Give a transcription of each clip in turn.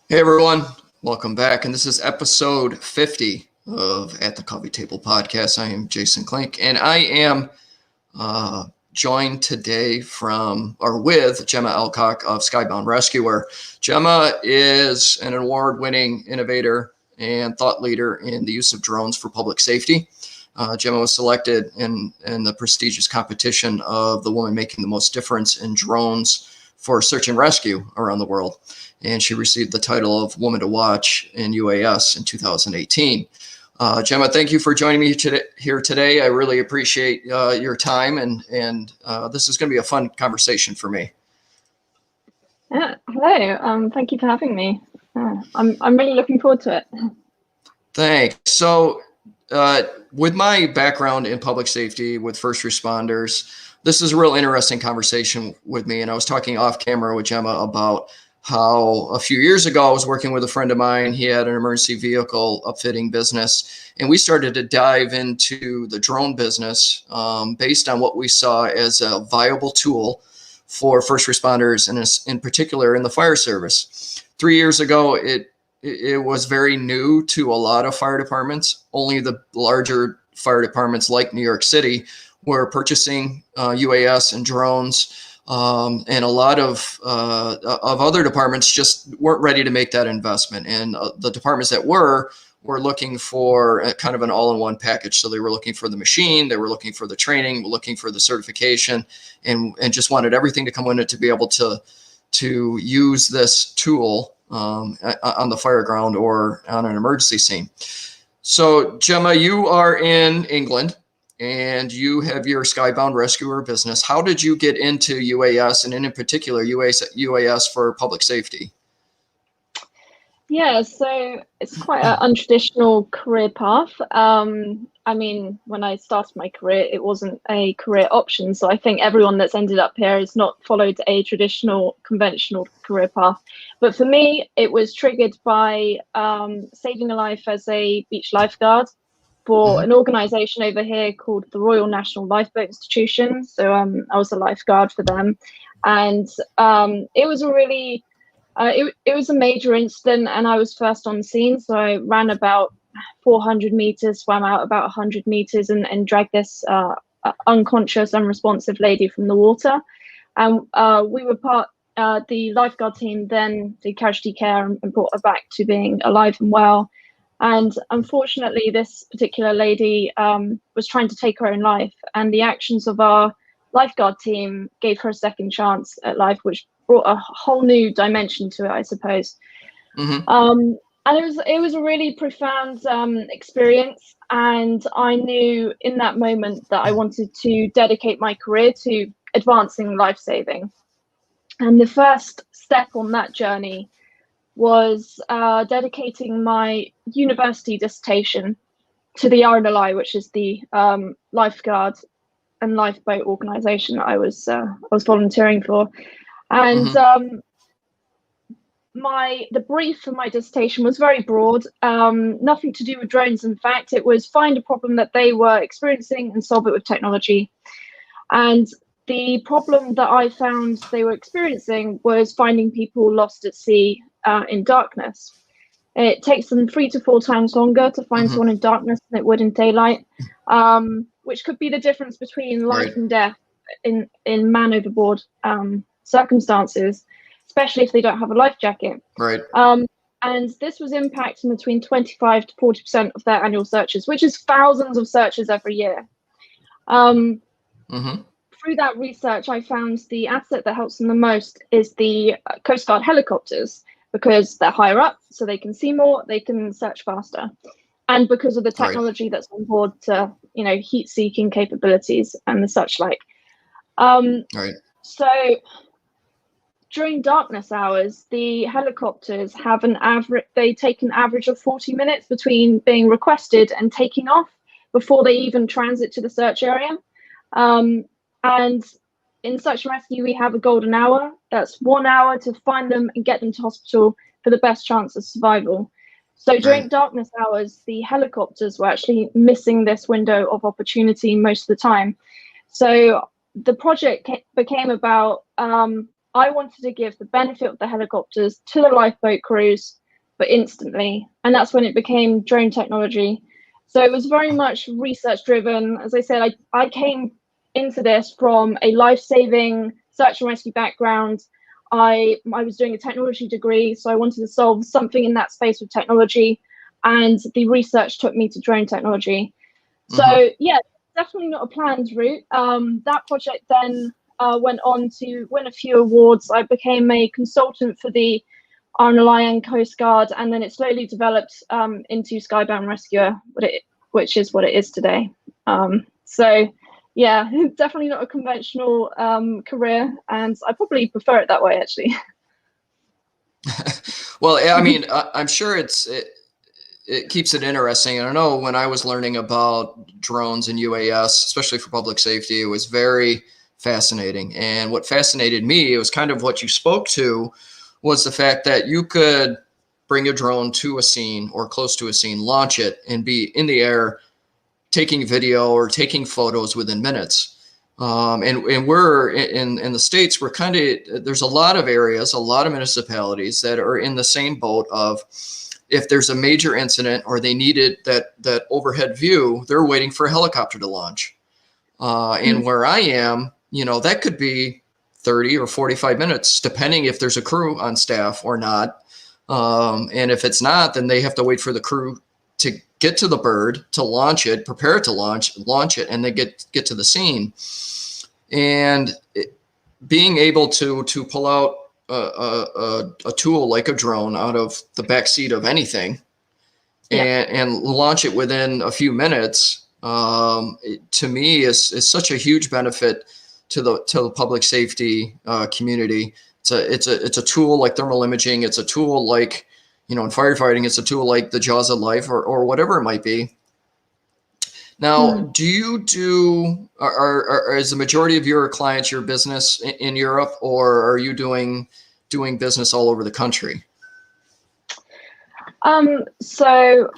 Hey everyone, welcome back. And this is episode 50 of At the Coffee Table podcast. I am Jason Klink, and I am joined today with Gemma Alcock of Skybound Rescuer. Gemma is an award-winning innovator and thought leader in the use of drones for public safety. Gemma was selected in the prestigious competition of the woman making the most difference in drones for search and rescue around the world. And she received the title of Woman to Watch in UAS in 2018. Gemma, thank you for joining me here today. I really appreciate your time, and this is going to be a fun conversation for me. Hello. Thank you for having me. I'm really looking forward to it. Thanks. So, with my background in public safety with first responders, this is a real interesting conversation with me. And I was talking off camera with Gemma about how a few years ago I was working with a friend of mine. He had an emergency vehicle upfitting business, and we started to dive into the drone business based on what we saw as a viable tool for first responders, and in particular in the fire service. 3 years ago, it was very new to a lot of fire departments. Only the larger fire departments like New York City were purchasing UAS and drones. And a lot of other departments just weren't ready to make that investment. And the departments that were looking for kind of an all-in-one package. So they were looking for the machine, they were looking for the training, looking for the certification, and just wanted everything to come in it to be able to use this tool on the fire ground or on an emergency scene. So Gemma, you are in England, and you have your Skybound Rescuer business. How did you get into UAS, and in particular UAS for public safety? Yeah, so it's quite an untraditional career path. I mean, when I started my career, it wasn't a career option. So I think everyone that's ended up here has not followed a traditional, conventional career path. But for me, it was triggered by saving a life as a beach lifeguard for an organization over here called the Royal National Lifeboat Institution. So I was a lifeguard for them. And it was a really, it was a major incident, and I was first on scene. So I ran about 400 meters, swam out about 100 meters, and dragged this unconscious, unresponsive lady from the water. And we were the lifeguard team then did casualty care and brought her back to being alive and well. And unfortunately, this particular lady was trying to take her own life, and the actions of our lifeguard team gave her a second chance at life, which brought a whole new dimension to it, I suppose. And it was a really profound experience, and I knew in that moment that I wanted to dedicate my career to advancing life-saving. And the first step on that journey was dedicating my university dissertation to the RNLI, which is the lifeguard and lifeboat organization that I was volunteering for. And the brief for my dissertation was very broad, nothing to do with drones. In fact, it was find a problem that they were experiencing and solve it with technology. And the problem that I found they were experiencing was finding people lost at sea in darkness. It takes them 3 to 4 times longer to find someone in darkness than it would in daylight, which could be the difference between life and death in man overboard circumstances, especially if they don't have a life jacket. Right. And this was impacting between 25 to 40% of their annual searches, which is thousands of searches every year. Through that research, I found the asset that helps them the most is the Coast Guard helicopters, because they're higher up, so they can see more, they can search faster, and because of the technology that's on board to, heat-seeking capabilities and the such like. So during darkness hours, the helicopters have they take an average of 40 minutes between being requested and taking off before they even transit to the search area. And in search and rescue, we have a golden hour. That's 1 hour to find them and get them to hospital for the best chance of survival. So during darkness hours, the helicopters were actually missing this window of opportunity most of the time. So the project became about I wanted to give the benefit of the helicopters to the lifeboat crews, but instantly. And that's when it became drone technology. So it was very much research driven. As I said, I came into this from a life-saving search and rescue background. I was doing a technology degree, so I wanted to solve something in that space with technology, and the research took me to drone technology. So yeah, definitely not a planned route. That project then went on to win a few awards. I became a consultant for the RNLI Coast Guard, and then it slowly developed into Skybound Rescuer, which is what it is today. So yeah, definitely not a conventional career, and I probably prefer it that way, actually. Well, I mean, I'm sure it keeps it interesting. And I know when I was learning about drones and UAS, especially for public safety, it was very fascinating. And what fascinated me, it was kind of what you spoke to, was the fact that you could bring a drone to a scene or close to a scene, launch it, and be in the air taking video or taking photos within minutes. And we're in the States, we're kind of, there's a lot of areas, a lot of municipalities that are in the same boat of, if there's a major incident or they needed that overhead view, they're waiting for a helicopter to launch. And where I am, that could be 30 or 45 minutes, depending if there's a crew on staff or not. And if it's not, then they have to wait for the crew to get to the bird, to launch it, prepare it to launch it, and then get to the scene. And being able to pull out a tool like a drone out of the back seat of anything, and launch it within a few minutes, to me is such a huge benefit to the public safety community. It's a tool like thermal imaging. It's a tool like, in firefighting, it's a tool like the jaws of life or whatever it might be. Now, do you is the majority of your clients, your business in Europe, or are you doing business all over the country? So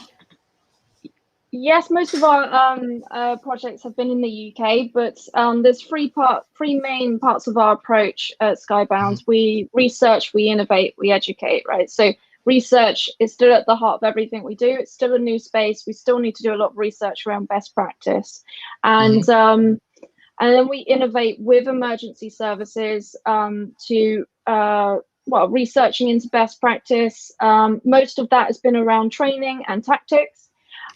yes, most of our projects have been in the UK, but there's three main parts of our approach at Skybound. We research, we innovate, we educate, right? So research is still at the heart of everything we do. It's still a new space. We still need to do a lot of research around best practice. And then we innovate with emergency services to researching into best practice. Most of that has been around training and tactics.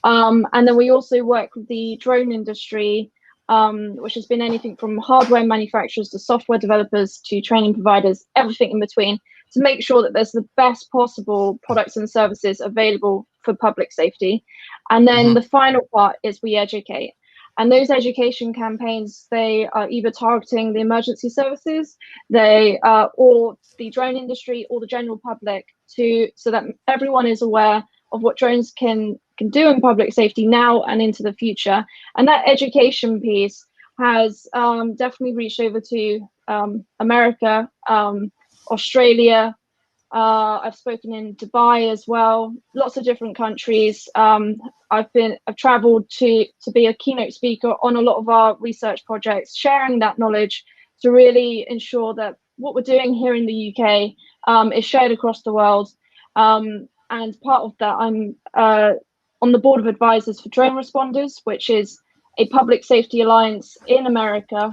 And then we also work with the drone industry, which has been anything from hardware manufacturers to software developers to training providers, everything in between, to make sure that there's the best possible products and services available for public safety. And then the final part is we educate. And those education campaigns, they are either targeting the emergency services, or the drone industry or the general public, so that everyone is aware of what drones can do in public safety now and into the future. And that education piece has definitely reached over to America, Australia. I've spoken in Dubai as well, lots of different countries. I've traveled to be a keynote speaker on a lot of our research projects, sharing that knowledge to really ensure that what we're doing here in the UK is shared across the world. And part of that, I'm on the board of advisors for Drone Responders, which is a public safety alliance in America.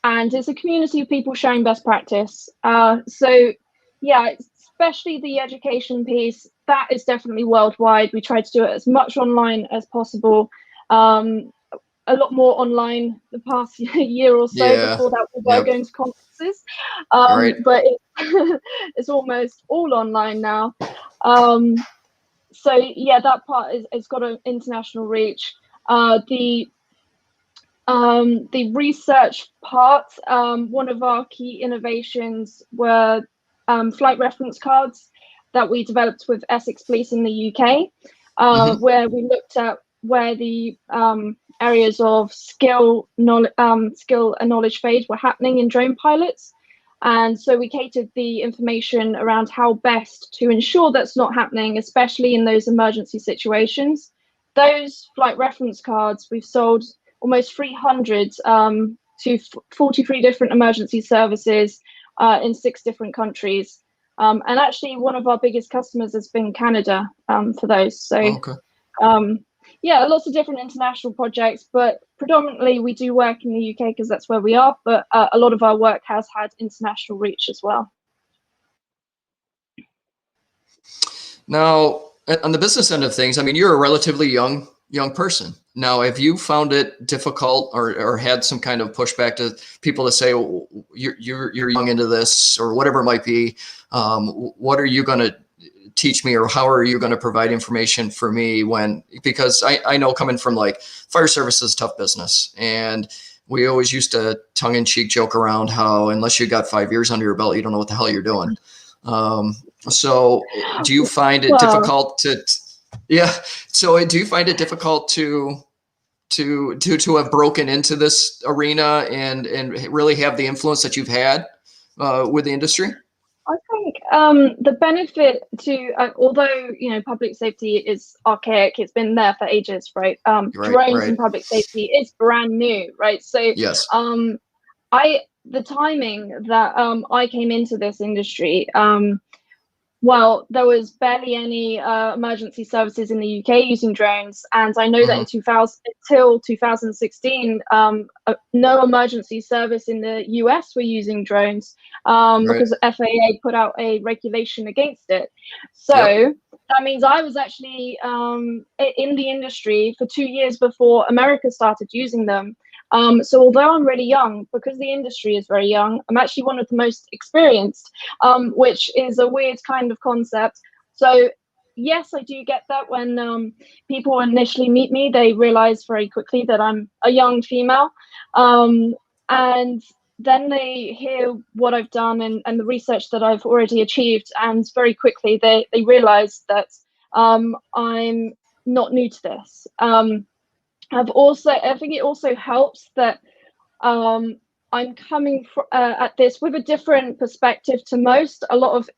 And it's a community of people sharing best practice. So yeah, especially the education piece, that is definitely worldwide. We try to do it as much online as possible. A lot more online the past year or so. Before that, we were going to conferences. But it's almost all online now. So yeah, that part it's got an international reach. The research part, one of our key innovations were flight reference cards that we developed with Essex Police in the UK, where we looked at where the areas of skill and knowledge fade were happening in drone pilots. And so we catered the information around how best to ensure that's not happening, especially in those emergency situations. Those flight reference cards, we've sold almost 300 to 43 different emergency services in 6 different countries. And actually, one of our biggest customers has been Canada for those. So, Okay. yeah, lots of different international projects, but predominantly we do work in the UK because that's where we are. But a lot of our work has had international reach as well. Now, on the business end of things, I mean, you're a relatively young person. Now, have you found it difficult or had some kind of pushback to people to say, oh, you're young into this or whatever it might be? What are you going to teach me, or how are you going to provide information for me because I know coming from like fire services, tough business. And we always used to tongue in cheek joke around how, unless you got 5 years under your belt, you don't know what the hell you're doing. So do you find it difficult so do you find it difficult to have broken into this arena and really have the influence that you've had with the industry? I think the benefit to, although, public safety is archaic, it's been there for ages, right? Drones in public safety is brand new, right? So yes. The timing that I came into this industry, well, there was barely any emergency services in the UK using drones, and I know that until 2016, no emergency service in the US were using drones because FAA put out a regulation against it. So that means I was actually in the industry for 2 years before America started using them. So although I'm really young, because the industry is very young, I'm actually one of the most experienced, which is a weird kind of concept. So yes, I do get that when people initially meet me, they realize very quickly that I'm a young female. And then they hear what I've done and the research that I've already achieved. And very quickly, they realize that I'm not new to this. I think it also helps that I'm coming at this with a different perspective to most. A lot of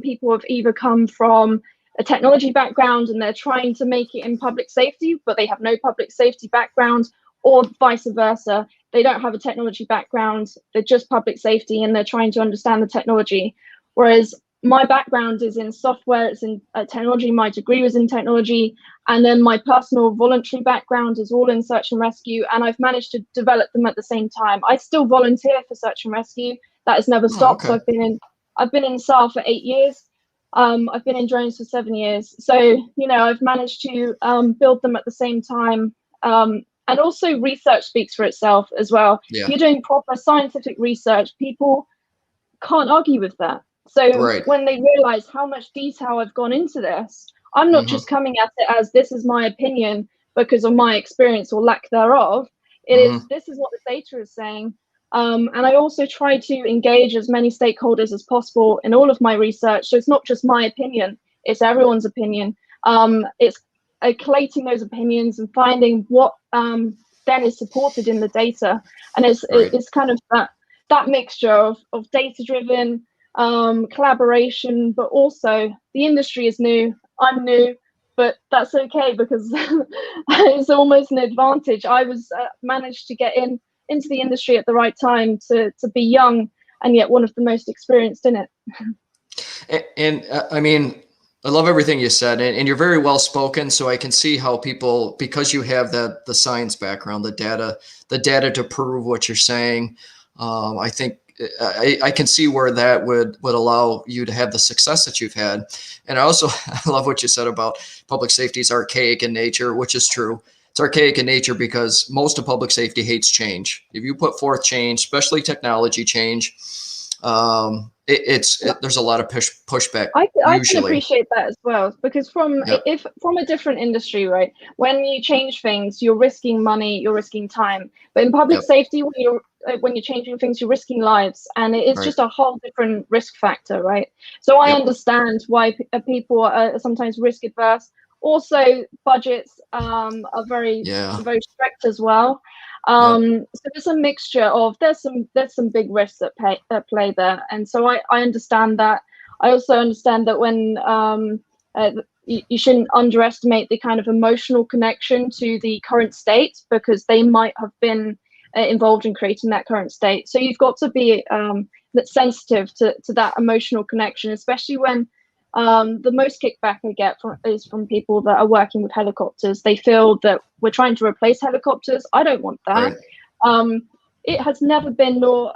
people have either come from a technology background and they're trying to make it in public safety, but they have no public safety background, or vice versa. They don't have a technology background, they're just public safety and they're trying to understand the technology. Whereas my background is in software, it's in technology, my degree was in technology, and then my personal voluntary background is all in search and rescue, and I've managed to develop them at the same time. I still volunteer for search and rescue. That has never stopped. So I've been in SAR for 8 years. I've been in drones for 7 years. So, I've managed to build them at the same time. And also research speaks for itself as well. Yeah. You're doing proper scientific research. People can't argue with that. So when they realize how much detail I've gone into this, I'm not just coming at it as this is my opinion because of my experience or lack thereof. It is, this is what the data is saying. And I also try to engage as many stakeholders as possible in all of my research. So it's not just my opinion, it's everyone's opinion. It's collating those opinions and finding what then is supported in the data. And it's kind of that mixture of data-driven collaboration, but also the industry is new, I'm new, but that's okay because it's almost an advantage. I was managed to get into the industry at the right time to be young and yet one of the most experienced in it. And I mean, I love everything you said, and you're very well spoken. So I can see how people, because you have the science background, the data to prove what you're saying. I think I can see where that would allow you to have the success that you've had. And I love what you said about public safety is archaic in nature, which is true. It's archaic in nature because most of public safety hates change. If you put forth change, especially technology change, there's a lot of pushback. I can appreciate that as well, because from a different industry, right? When you change things, you're risking money, you're risking time. But in public safety, when you're changing things, you're risking lives, and it's just a whole different risk factor, right? So I understand why people are sometimes risk adverse. Also, budgets are very strict as well. So there's a mixture of there's some big risks at play there, and so I understand that. I also understand that when you shouldn't underestimate the kind of emotional connection to the current state, because they might have been involved in creating that current state. So you've got to be sensitive to that emotional connection, especially when the most kickback I get is from people that are working with helicopters. They feel that we're trying to replace helicopters. I don't want that. Right. It has never been, nor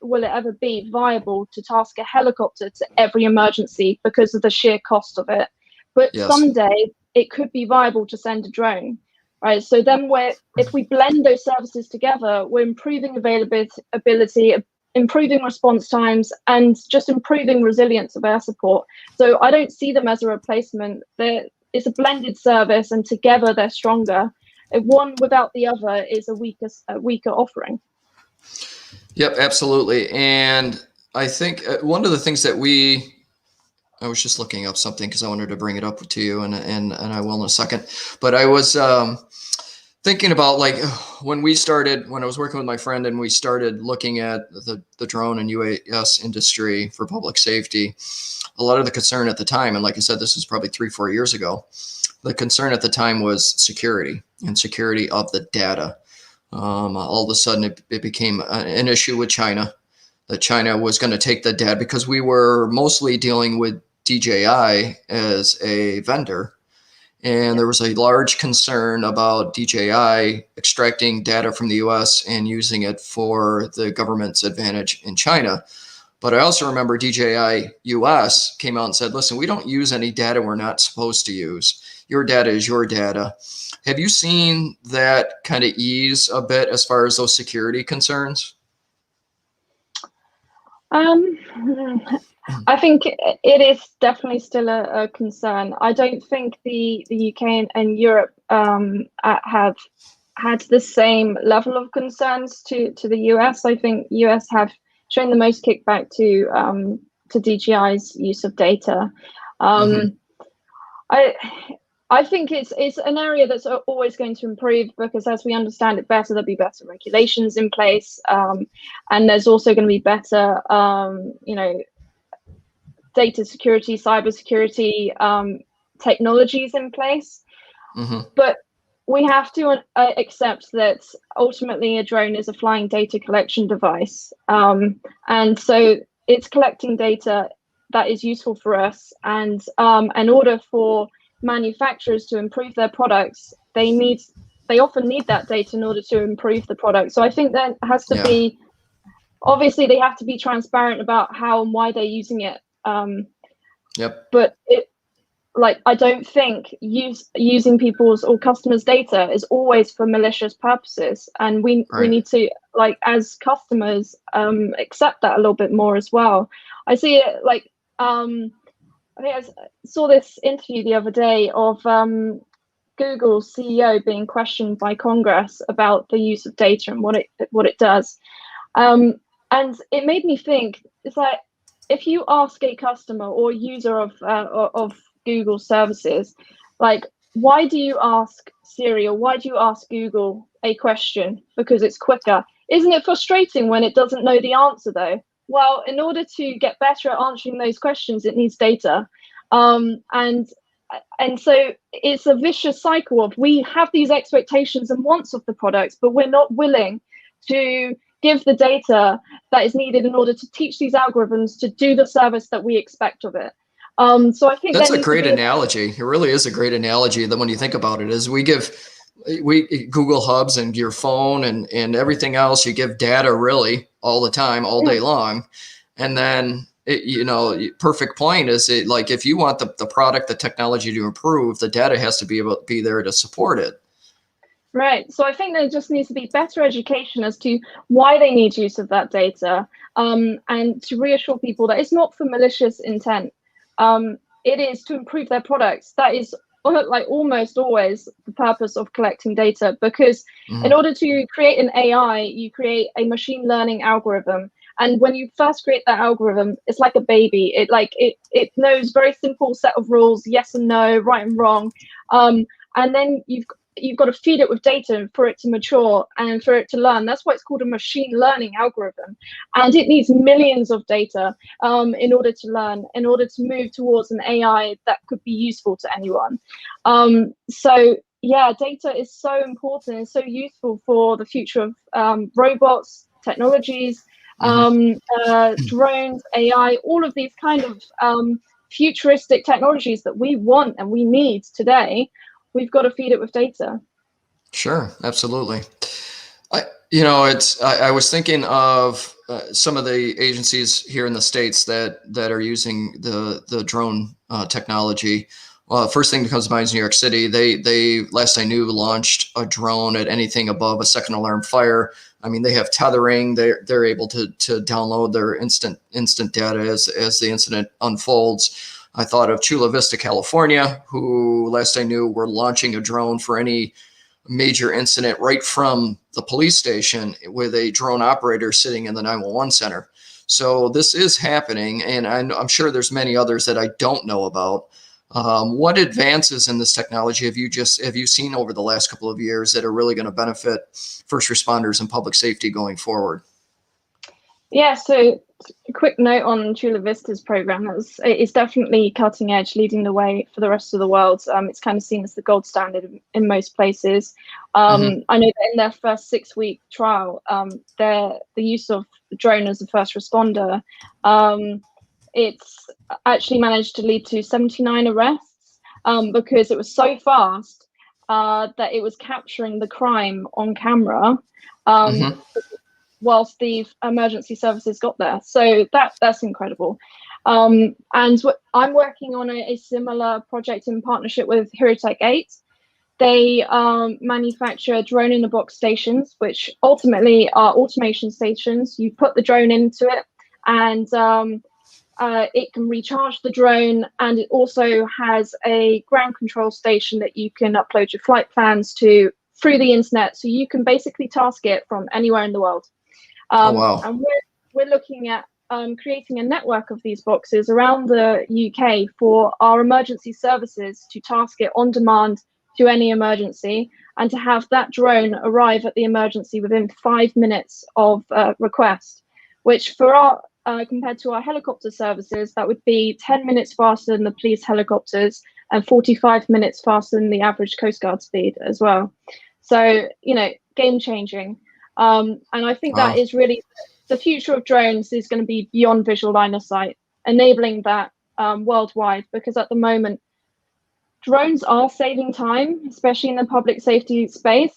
will it ever be viable to task a helicopter to every emergency because of the sheer cost of it. But yes, someday it could be viable to send a drone, right? So then if we blend those services together, we're improving availability, improving response times, and just improving resilience of air support. So I don't see them as a replacement. It's a blended service, and together they're stronger. One without the other is a weaker offering. Yep, absolutely. And I think one of the things that I was just looking up something because I wanted to bring it up to you, and I will in a second. But I was thinking about, like, when I was working with my friend and we started looking at the drone and UAS industry for public safety, a lot of the concern at the time, and like I said, this is probably 3-4 years ago, the concern at the time was security and security of the data. All of a sudden it became an issue with China, that China was going to take the data, because we were mostly dealing with DJI as a vendor. And there was a large concern about DJI extracting data from the US and using it for the government's advantage in China. But I also remember DJI US came out and said, listen, we don't use any data we're not supposed to use. Your data is your data. Have you seen that kind of ease a bit as far as those security concerns? I think it is definitely still a concern. I don't think the UK and Europe have had the same level of concerns to the US. I think US have shown the most kickback to DJI's use of data. I think it's an area that's always going to improve, because as we understand it better, there'll be better regulations in place, and there's also going to be better, data security, cybersecurity technologies in place. But we have to accept that ultimately a drone is a flying data collection device, and so it's collecting data that is useful for us. And in order for manufacturers to improve their products, they often need that data in order to improve the product. So I think that has to be, obviously they have to be transparent about how and why they're using it. But I don't think using people's or customers' data is always for malicious purposes, and we need to, as customers, accept that a little bit more as well. I see it I think I saw this interview the other day of Google's CEO being questioned by Congress about the use of data and what it does, and it made me think. It's like, if you ask a customer or user of Google services, why do you ask Siri or why do you ask Google a question? Because it's quicker. Isn't it frustrating when it doesn't know the answer though? Well, in order to get better at answering those questions, it needs data. And so it's a vicious cycle of, we have these expectations and wants of the products, but we're not willing to give the data that is needed in order to teach these algorithms to do the service that we expect of it. So I think that's a great analogy. It really is a great analogy that, when you think about it, is we Google Hubs and your phone and everything else, you give data really all the time, all day long. And then, perfect point is, if you want the product, the technology to improve, the data has to be there to support it. Right. So I think there just needs to be better education as to why they need use of that data, and to reassure people that it's not for malicious intent. It is to improve their products. That is almost always the purpose of collecting data, because in order to create an AI, you create a machine learning algorithm. And when you first create that algorithm, it's like a baby. It knows very simple set of rules, yes and no, right and wrong. And then you've got to feed it with data for it to mature and for it to learn. That's why it's called a machine learning algorithm, and it needs millions of data in order to learn, in order to move towards an AI that could be useful to anyone. So yeah, data is so important and so useful for the future of robots, technologies, drones, AI, all of these kind of futuristic technologies that we want and we need today. We've got to feed it with data. Sure, absolutely. I was thinking of some of the agencies here in the States that are using the drone technology. First thing that comes to mind is New York City. They last I knew launched a drone at anything above a second alarm fire. I mean, they have tethering. They're able to download their instant data as the incident unfolds. I thought of Chula Vista, California, who last I knew were launching a drone for any major incident right from the police station with a drone operator sitting in the 911 center. So this is happening, and I'm sure there's many others that I don't know about. What advances in this technology have you seen over the last couple of years that are really going to benefit first responders and public safety going forward? Yeah, so a quick note on Chula Vista's program. It's definitely cutting edge, leading the way for the rest of the world. It's kind of seen as the gold standard in most places. I know that in their first 6-week trial, the use of the drone as a first responder, it's actually managed to lead to 79 arrests because it was so fast that it was capturing the crime on camera. Whilst the emergency services got there. So that's incredible. And I'm working on a similar project in partnership with Hirotech 8. They manufacture drone-in-a-box stations, which ultimately are automation stations. You put the drone into it, and it can recharge the drone, and it also has a ground control station that you can upload your flight plans to through the internet, so you can basically task it from anywhere in the world. And we're looking at creating a network of these boxes around the UK for our emergency services to task it on demand to any emergency, and to have that drone arrive at the emergency within 5 minutes of request, which for our compared to our helicopter services, that would be 10 minutes faster than the police helicopters and 45 minutes faster than the average Coast Guard speed as well. So, game changing. And I think that is really the future of drones is going to be beyond visual line of sight, enabling that worldwide, because at the moment, drones are saving time, especially in the public safety space,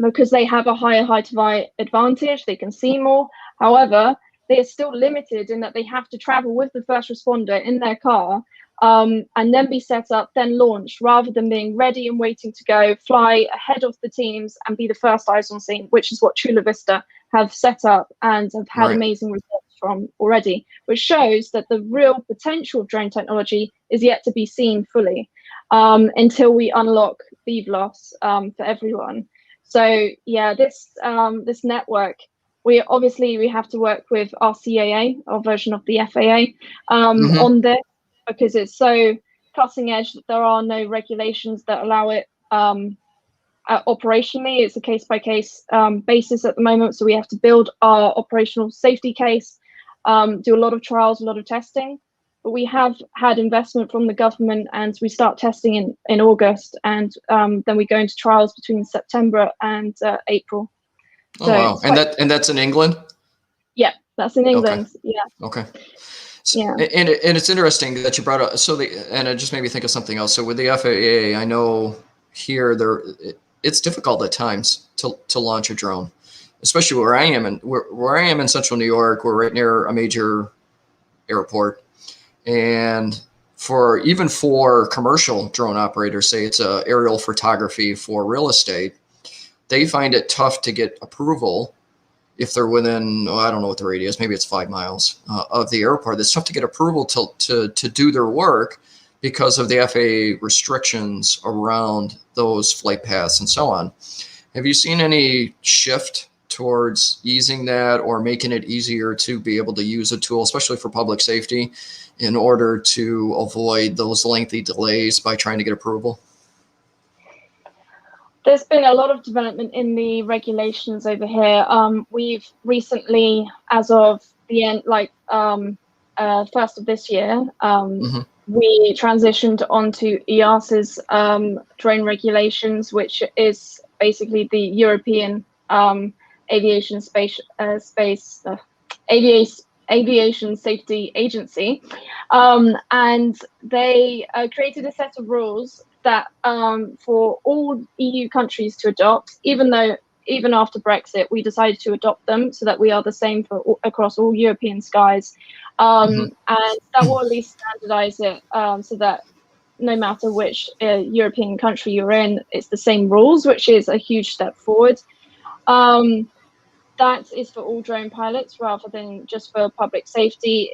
because they have a higher height of advantage, they can see more. However, they are still limited in that they have to travel with the first responder in their car and then be set up, then launched, rather than being ready and waiting to go, fly ahead of the teams and be the first eyes on scene, which is what Chula Vista have set up and have had amazing results from already, which shows that the real potential of drone technology is yet to be seen fully until we unlock BVLOS for everyone. So yeah, this network, we have to work with our CAA, our version of the FAA, on this, because it's so cutting edge that there are no regulations that allow it operationally. It's a case-by-case basis at the moment, so we have to build our operational safety case, do a lot of trials, a lot of testing. But we have had investment from the government, and we start testing in August, and then we go into trials between September and April. Oh, so wow. And that's in England? Yeah, that's in England. Okay. Yeah. Okay. So, yeah. And it's interesting that you brought up, and it just made me think of something else. So with the FAA, I know here it's difficult at times to launch a drone, especially where I am in central New York. We're right near a major airport. And for commercial drone operators, say it's aerial photography for real estate, they find it tough to get approval if they're within, I don't know what the radius, maybe it's 5 miles of the airport. It's tough to get approval to do their work because of the FAA restrictions around those flight paths and so on. Have you seen any shift towards easing that or making it easier to be able to use a tool, especially for public safety, in order to avoid those lengthy delays by trying to get approval? There's been a lot of development in the regulations over here. We've recently, as of the end, first of this year, Hmm. we transitioned onto EASA's drone regulations, which is basically the European aviation aviation safety agency, and they created a set of rules that for all EU countries to adopt, even after Brexit, we decided to adopt them so that we are the same for across all European skies, Hmm. and that will at least standardize it so that no matter which European country you're in, it's the same rules, which is a huge step forward. That is for all drone pilots rather than just for public safety.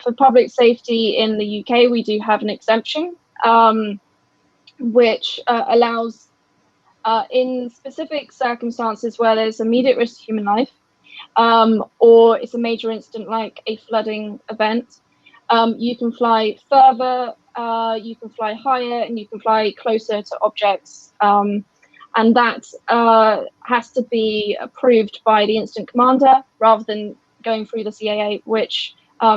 For public safety in the UK, we do have an exemption, which allows, in specific circumstances where there's immediate risk to human life, or it's a major incident like a flooding event, you can fly further, you can fly higher, and you can fly closer to objects. And that has to be approved by the incident commander rather than going through the CAA, which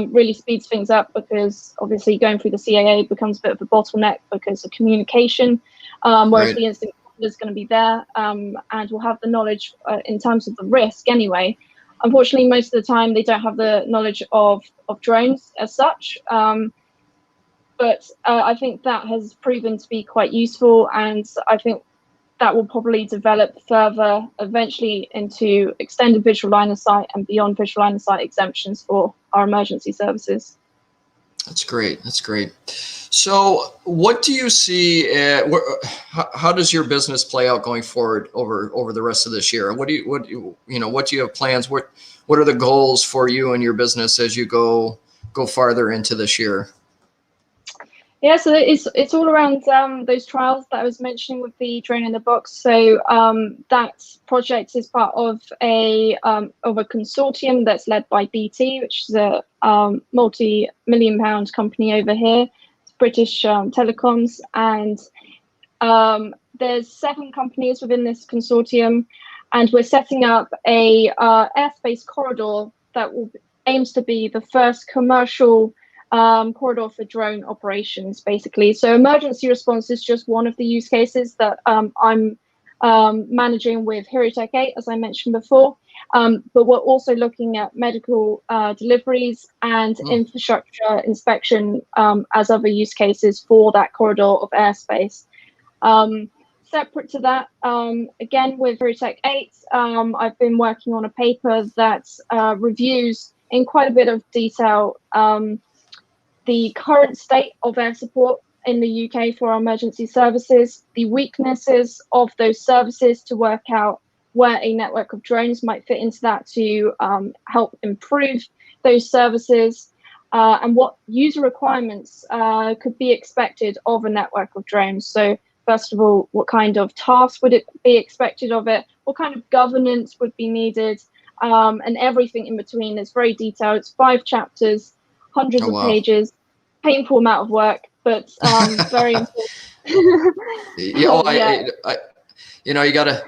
really speeds things up, because obviously going through the CAA becomes a bit of a bottleneck because of communication, whereas Right. the incident commander is going to be there and will have the knowledge in terms of the risk anyway. Unfortunately, most of the time they don't have the knowledge of drones as such. But I think that has proven to be quite useful, and I think that will probably develop further eventually into extended visual line of sight and beyond visual line of sight exemptions for our emergency services. That's great. That's great. So, what do you see? How does your business play out going forward over the rest of this year? What do you have plans? What are the goals for you and your business as you go farther into this year? Yeah, so it's all around those trials that I was mentioning with the drone in the box. So that project is part of a consortium that's led by BT, which is a multi-million-pound company over here. It's British Telecoms, and there's 7 companies within this consortium, and we're setting up a airspace corridor that aims to be the first commercial corridor for drone operations, basically. So emergency response is just one of the use cases that I'm managing with HeroTech 8, as I mentioned before. But we're also looking at medical deliveries and infrastructure inspection as other use cases for that corridor of airspace. Separate to that, again with HeroTech 8, I've been working on a paper that reviews in quite a bit of detail the current state of air support in the UK for our emergency services, the weaknesses of those services to work out where a network of drones might fit into that to help improve those services, and what user requirements could be expected of a network of drones. So first of all, what kind of tasks would it be expected of it? What kind of governance would be needed? And everything in between. It's very detailed. It's 5 chapters. Hundreds Oh, of wow. pages, painful amount of work, but very important. Yeah, oh, Yeah. you gotta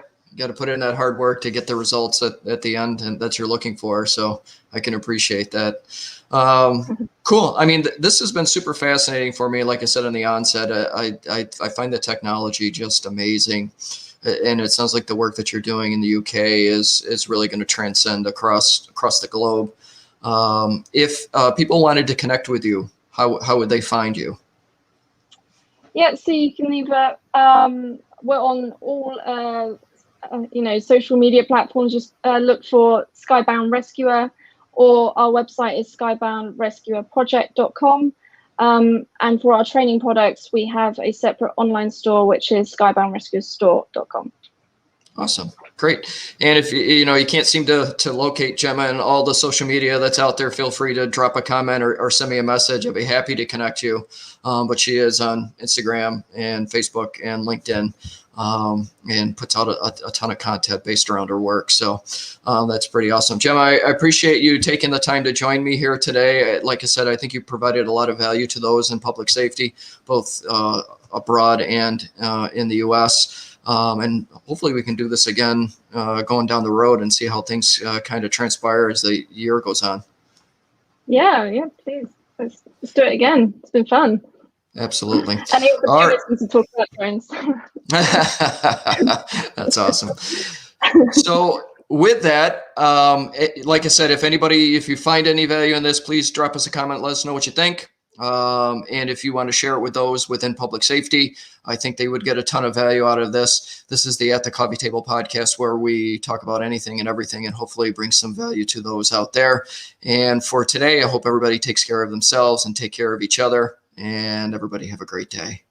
put in that hard work to get the results at the end and that you're looking for. So I can appreciate that. Cool. I mean, this has been super fascinating for me. Like I said in the onset, I find the technology just amazing, and it sounds like the work that you're doing in the UK is really going to transcend across the globe. If people wanted to connect with you, how would they find you? Yeah, so you can either we're on all social media platforms. Just look for Skybound Rescuer, or our website is skyboundrescuerproject.com. And for our training products, we have a separate online store, which is skyboundrescuerstore.com. Awesome. Great. And if you can't seem to locate Gemma and all the social media that's out there, feel free to drop a comment or send me a message. I'd be happy to connect you. But she is on Instagram and Facebook and LinkedIn, and puts out a ton of content based around her work. So that's pretty awesome. Gemma, I appreciate you taking the time to join me here today. Like I said, I think you provided a lot of value to those in public safety, both abroad and in the U.S. And hopefully we can do this again going down the road and see how things kind of transpire as the year goes on. Yeah, please. Let's do it again. It's been fun. Absolutely. Any opportunities to talk about drones. That's awesome. So with that, like I said, if you find any value in this, please drop us a comment. Let us know what you think. And if you want to share it with those within public safety, I think they would get a ton of value out of this. This is the At the Coffee Table podcast, where we talk about anything and everything and hopefully bring some value to those out there. And for today, I hope everybody takes care of themselves and take care of each other, and everybody have a great day.